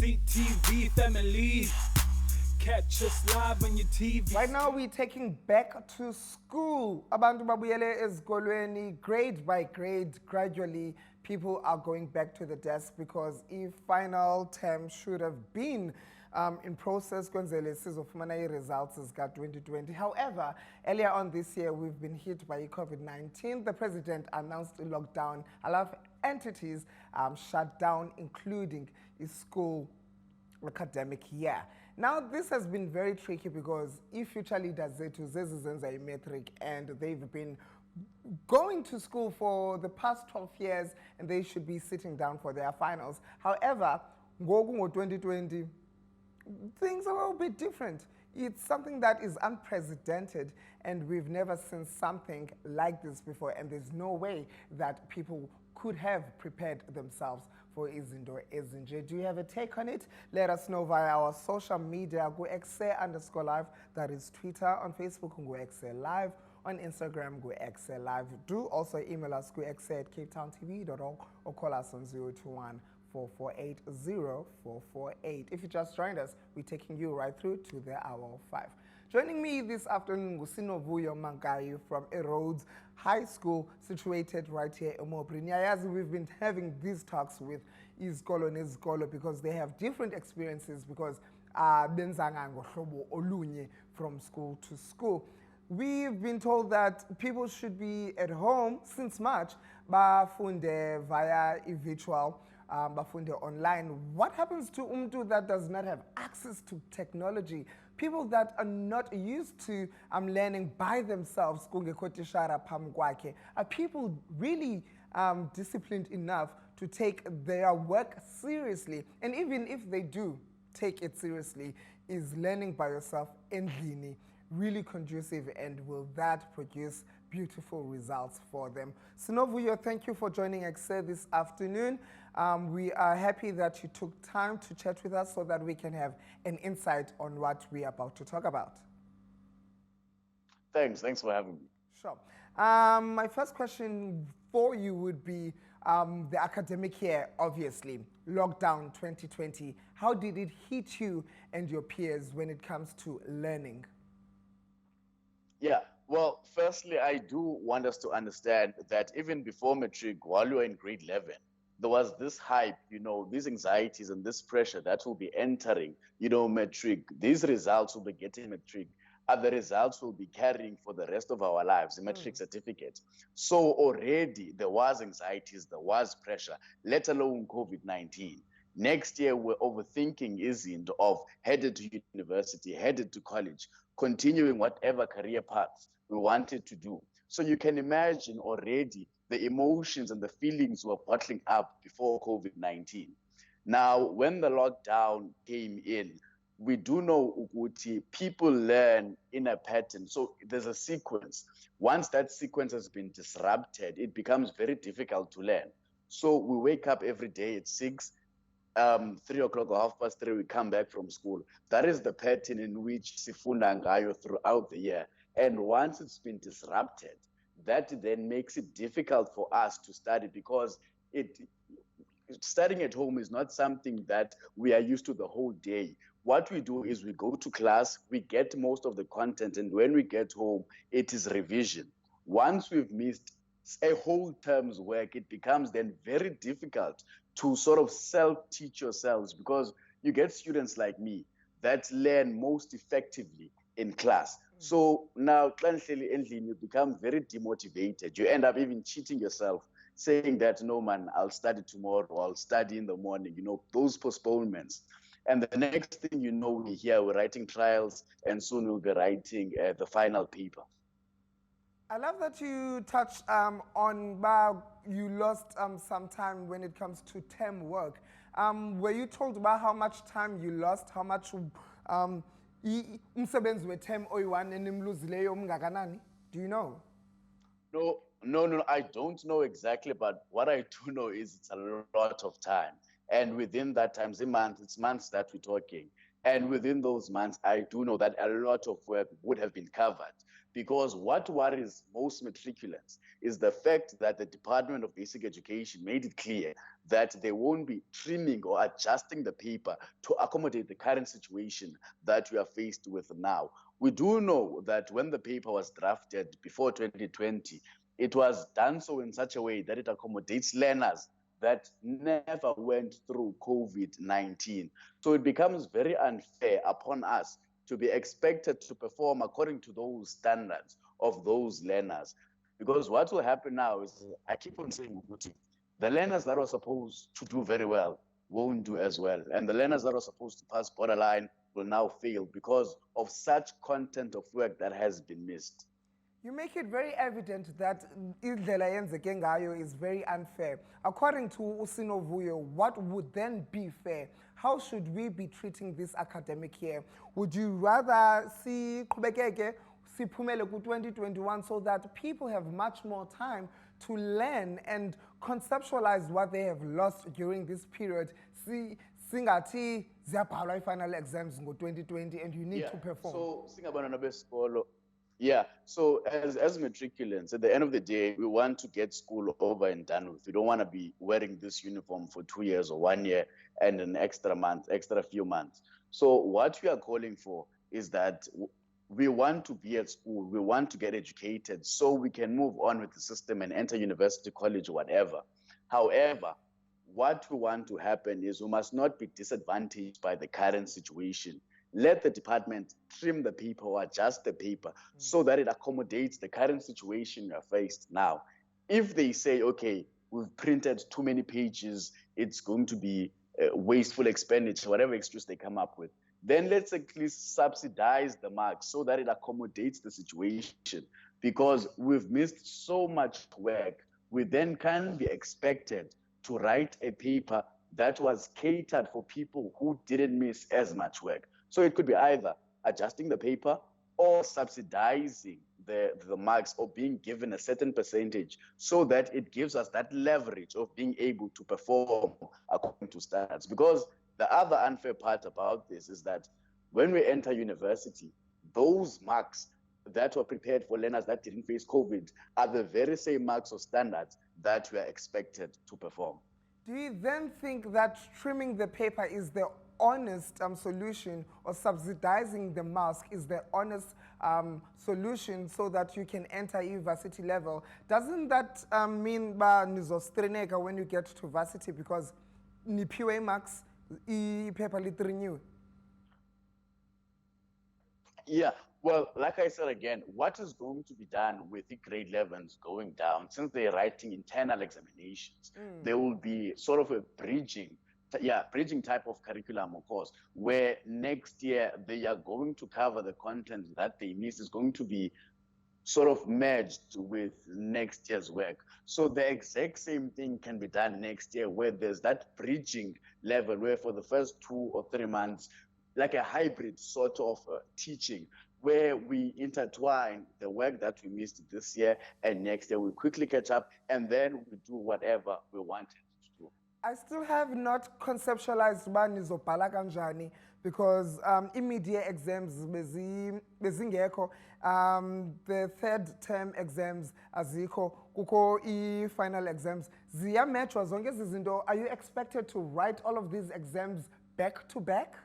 CTV family. Catch us live on your TV. Right now we're taking back to school. Abantu babuyele ezikolweni, grade by grade, gradually people are going back to the desk because if final term should have been in process kwenzele sizofumana results zika 2020. However, earlier on this year we've been hit by COVID-19. The president announced a lockdown. A lot of entities shut down, including a school academic year. Now this has been very tricky because future leaders zethu zezizenza imetric and they've been going to school for the past 12 years and they should be sitting down for their finals. However, ngoku ngo-2020, things are a little bit different. It's something that is unprecedented and we've never seen something like this before, and there's no way that people could have prepared themselves for izinto ezinje. Do you have a take on it? Let us know via our social media. Go EKSE_live. That is Twitter. On Facebook, go EKSE live. On Instagram, go EKSE live. Do also email us, go EKSE@capetowntv.org, or call us on 021 448 0448. If you just joined us, we're taking you right through to the hour of 5. Joining me this afternoon is Sinovuyo Mankayi from RHODES High School, situated right here in Mobrinya. We've been having these talks with izikolo nezikolo because they have different experiences because benzanga ngohlobo olunye from school to school. We've been told that people should be at home since March, bafunde via virtual, bafunde online. What happens to umntu that does not have access to technology? People that are not used to learning by themselves, are people really disciplined enough to take their work seriously? And even if they do take it seriously, is learning by yourself endlini really conducive, and will that produce beautiful results for them? Sinovuyo, thank you for joining EKSE this afternoon. We are happy that you took time to chat with us so that we can have an insight on what we are about to talk about. Thanks for having me. Sure. My first question for you would be the academic year, obviously, lockdown 2020. How did it hit you and your peers when it comes to learning? Yeah, well, firstly, I do want us to understand that even before matric, while you were in grade 11, there was this hype, these anxieties and this pressure that will be entering, matric. These results will be getting matric. The results will be carrying for the rest of our lives, the matric certificate. So already there was anxieties, there was pressure, let alone COVID-19. Next year, we're overthinking izinto of headed to university, headed to college, continuing whatever career paths we wanted to do. So you can imagine already the emotions and the feelings were bottling up before COVID-19. Now, when the lockdown came in, we do know Uguti, people learn in a pattern. So there's a sequence. Once that sequence has been disrupted, it becomes very difficult to learn. So we wake up every day at 6, 3 o'clock or 3:30, we come back from school. That is the pattern in which sifunda ngayo throughout the year. And once it's been disrupted, that then makes it difficult for us to study because studying at home is not something that we are used to the whole day. What we do is we go to class, we get most of the content, and when we get home, it is revision. Once we've missed a whole term's work, it becomes then very difficult to sort of self-teach yourselves because you get students like me that learn most effectively in class. So now, you become very demotivated. You end up even cheating yourself, saying that, no, man, I'll study tomorrow, I'll study in the morning, those postponements. And the next thing you know, we're writing trials, and soon we'll be writing the final paper. I love that you touched on you lost some time when it comes to term work. Were you told about how much time you lost, how much umsebenzi we-term oyi-1 enimluzileyo umngakanani? Do you know? No, I don't know exactly, but what I do know is it's a lot of time. And within that time, it's months that we're talking. And within those months, I do know that a lot of work would have been covered. because what worries most matriculants is the fact that the Department of Basic Education made it clear that they won't be trimming or adjusting the paper to accommodate the current situation that we are faced with now. We do know that when the paper was drafted before 2020, it was done so in such a way that it accommodates learners that never went through COVID-19. So it becomes very unfair upon us to be expected to perform according to those standards of those learners. Because what will happen now is, I keep on saying, the learners that are supposed to do very well won't do as well. And the learners that are supposed to pass borderline will now fail because of such content of work that has been missed. You make it very evident that indlela yenzeke ngayo is very unfair. According to Sinovuyo, what would then be fair? How should we be treating this academic year? Would you rather see Kubekeke, Sipumele 2021 so that people have much more time to learn and conceptualize what they have lost during this period? Singathi ziyabhalwa final exams in 2020 and you need to perform. So singabana besikolo. Yeah, so as matriculants, at the end of the day, we want to get school over and done with. We don't want to be wearing this uniform for 2 years or 1 year and an extra few months. So what we are calling for is that we want to be at school, we want to get educated so we can move on with the system and enter university, college, whatever. However, what we want to happen is we must not be disadvantaged by the current situation. Let the department trim the paper or adjust the paper so that it accommodates the current situation we are faced now. If they say, okay, we've printed too many pages, it's going to be wasteful expenditure, whatever excuse they come up with, then let's at least subsidize the marks so that it accommodates the situation. Because we've missed so much work, we then can't be expected to write a paper that was catered for people who didn't miss as much work. So it could be either adjusting the paper or subsidizing the marks or being given a certain percentage so that it gives us that leverage of being able to perform according to standards. Because the other unfair part about this is that when we enter university, those marks that were prepared for learners that didn't face COVID are the very same marks or standards that we are expected to perform. Do you then think that trimming the paper is the honest solution, or subsidizing the mask is the honest solution so that you can enter university level? Doesn't that mean nizostreneka when you get to varsity because niphiwe marks paper litrenew? Yeah, well, like I said again, what is going to be done with the grade 11s going down, since they're writing internal examinations, there will be sort of a bridging type of curriculum, of course, where next year they are going to cover the content that they missed is going to be sort of merged with next year's work. So the exact same thing can be done next year, where there's that bridging level where for the first 2 or 3 months, like a hybrid sort of teaching, where we intertwine the work that we missed this year and next year we quickly catch up and then we do whatever we wanted to do. I still have not conceptualized nizobhala kanjani because immediate exams bezingekho, the third term exams azikho, kuko final exams ziyamatchwa zonke ezi zinto. Are you expected to write all of these exams back to back?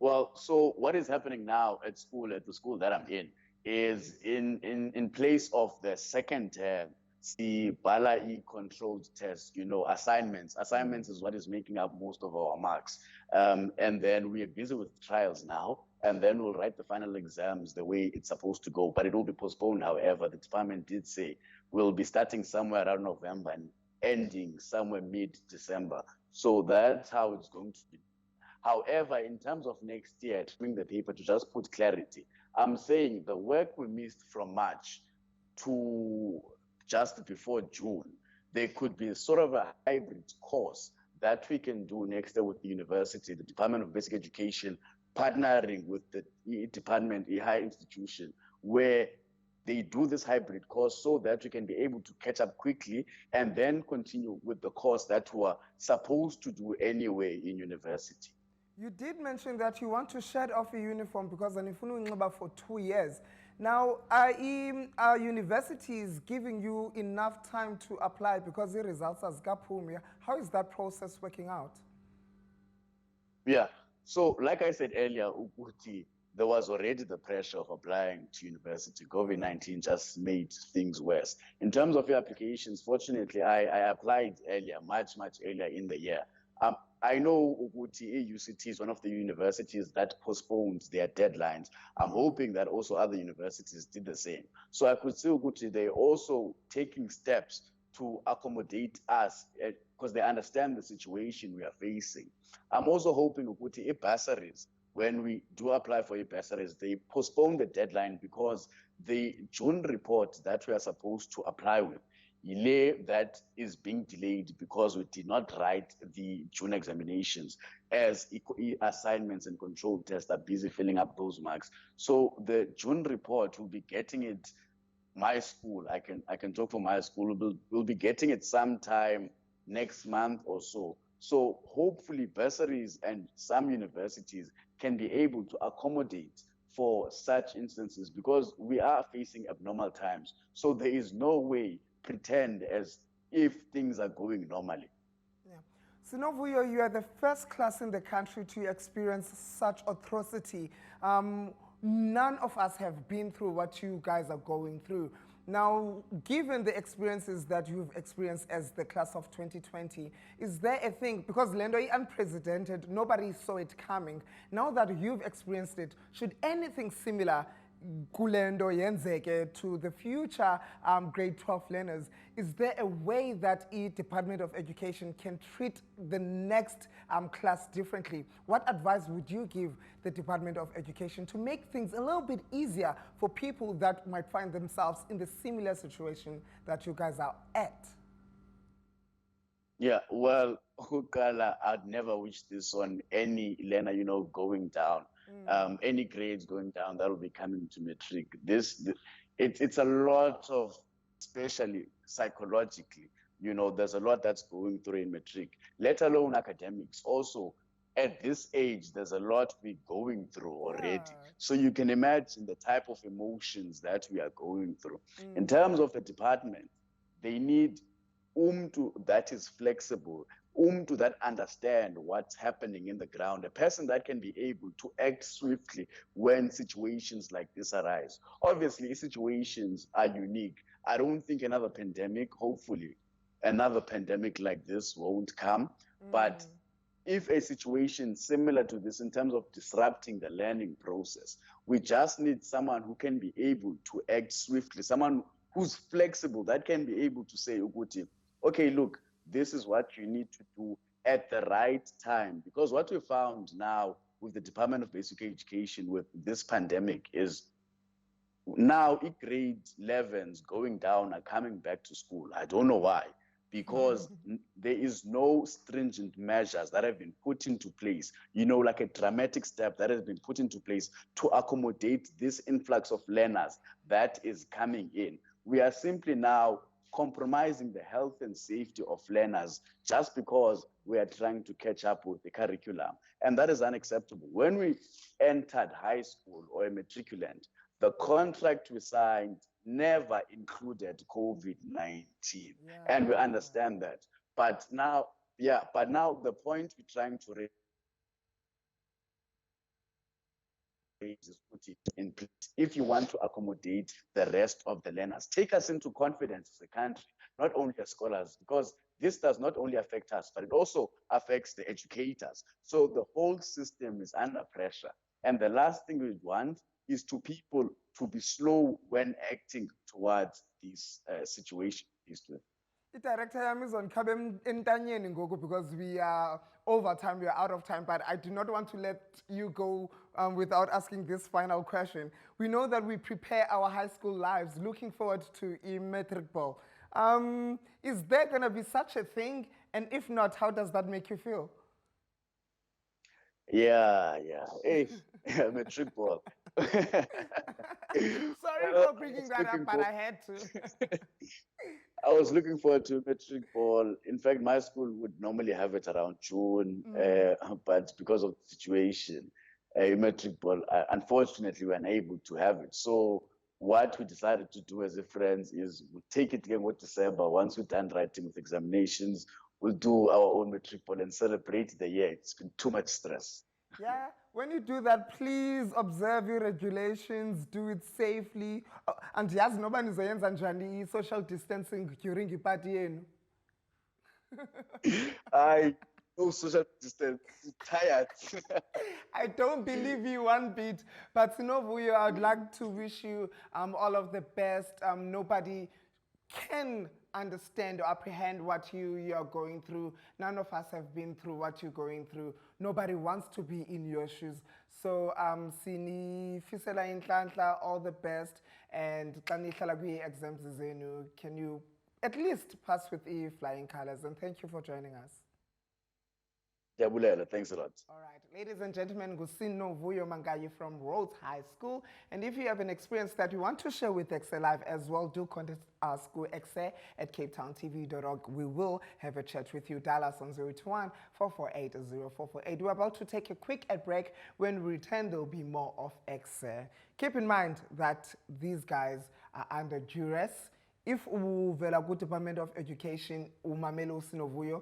Well, so what is happening now at the school that I'm in, is in place of the second term, the Bala controlled test, assignments. Assignments is what is making up most of our marks. And then we are busy with trials now, and then we'll write the final exams the way it's supposed to go, but it will be postponed. However, the department did say we'll be starting somewhere around November and ending somewhere mid-December. So that's how it's going to be. However, in terms of next year, trimming the paper, to just put clarity, I'm saying the work we missed from March to just before June, there could be sort of a hybrid course that we can do next year with the university, the Department of Basic Education, partnering with the department, a higher institution, where they do this hybrid course so that we can be able to catch up quickly and then continue with the course that we are supposed to do anyway in university. You did mention that you want to shed off your uniform because anifuna unxiba for 2 years. Now, are universities giving you enough time to apply because the results are zikaphumi? How is that process working out? Yeah. So, like I said earlier, Uguti, there was already the pressure of applying to university. COVID-19 just made things worse. In terms of your applications, fortunately, I applied earlier, much earlier in the year. I know Uguti UCT is one of the universities that postponed their deadlines. I'm hoping that also other universities did the same. So I could see Uguti, they're also taking steps to accommodate us because they understand the situation we are facing. I'm also hoping Uguti bursaries, when we do apply for bursaries, they postpone the deadline because the June report that we are supposed to apply with, that is being delayed because we did not write the June examinations as assignments and control tests are busy filling up those marks. So the June report will be getting it. My school, I can talk for my school, we'll be getting it sometime next month or so. So hopefully bursaries and some universities can be able to accommodate for such instances because we are facing abnormal times. So there is no way pretend as if things are going normally. Yeah. Sinovuyo, you are the first class in the country to experience such atrocity. None of us have been through what you guys are going through. Now, given the experiences that you've experienced as the class of 2020, is there a thing, because Lendo is unprecedented, nobody saw it coming. Now that you've experienced it, should anything similar kulendo yenzeke to the future grade 12 learners, is there a way that the Department of Education can treat the next class differently? What advice would you give the Department of Education to make things a little bit easier for people that might find themselves in the similar situation that you guys are at? Yeah, well, Hukala, I'd never wish this on any learner, going down. Any grades going down that will be coming to matric. It's a lot of, especially psychologically, there's a lot that's going through in matric, let alone academics. Also, at this age, there's a lot we're going through already. Yeah. So you can imagine the type of emotions that we are going through. In terms of the department, they need that is flexible, that understand what's happening in the ground, a person that can be able to act swiftly when situations like this arise. Obviously, situations are unique. I don't think hopefully, another pandemic like this won't come. But if a situation similar to this in terms of disrupting the learning process, we just need someone who can be able to act swiftly, someone who's flexible, that can be able to say, Uguti, okay, look, this is what you need to do at the right time. Because what we found now with the Department of Basic Education with this pandemic is now grade 11s going down are coming back to school. I don't know why. Because there is no stringent measures that have been put into place, like a dramatic step that has been put into place to accommodate this influx of learners that is coming in. We are simply now compromising the health and safety of learners just because we are trying to catch up with the curriculum. And that is unacceptable. When we entered high school or a matriculant, the contract we signed never included COVID-19. Yeah. And we understand that. But now the point we're trying to raise is put it in place. If you want to accommodate the rest of the learners, take us into confidence as a country, not only as scholars, because this does not only affect us, but it also affects the educators. So the whole system is under pressure. And the last thing we want is to people to be slow when acting towards this situation. The director is on because we are over time, we are out of time, but I do not want to let you go without asking this final question. We know that we prepare our high school lives looking forward to a metric ball. Is there going to be such a thing? And if not, how does that make you feel? Yeah. Hey, metric ball. Sorry for bringing that up, but I had to. I was looking forward to metric ball. In fact, my school would normally have it around June, but because of the situation, metric ball, unfortunately, we were unable to have it. So what we decided to do as a friends is we'll take it again with December. Once we're done writing with examinations, we'll do our own metric ball and celebrate the year. It's been too much stress. Yeah, when you do that, please observe your regulations, do it safely. And yazi noba nizoyenza njani i-social distancing during ipati yenu. I no social distance, tired. I don't believe you one bit, but Sinovuyo, I'd like to wish you all of the best. Nobody can understand or apprehend what you're going through. None of us have been through what you're going through. Nobody wants to be in your shoes. So sinifisela inhlanhla all the best, and xa nihlala kwi-exams zenu, can you at least pass with flying colors? And thank you for joining us. Jabulela, thanks a lot. All right, ladies and gentlemen, Sinovuyo Mankayi from RHODES High School. And if you have an experience that you want to share with EKSE Live as well, do contact our school, EKSE at capetowntv.org. We will have a chat with you. Dial us on 021-448-0448. We're about to take a quick ad break. When we return, there will be more of EKSE. Keep in mind that these guys are under duress. If uvela ku Department of Education, umamelo Sinovuyo,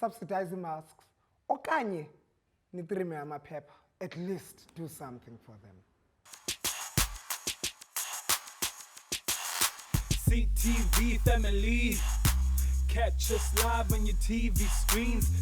subsidize masks. Okanye nitrime amaphepha, at least do something for them. CTV family, catch us live on your TV screens.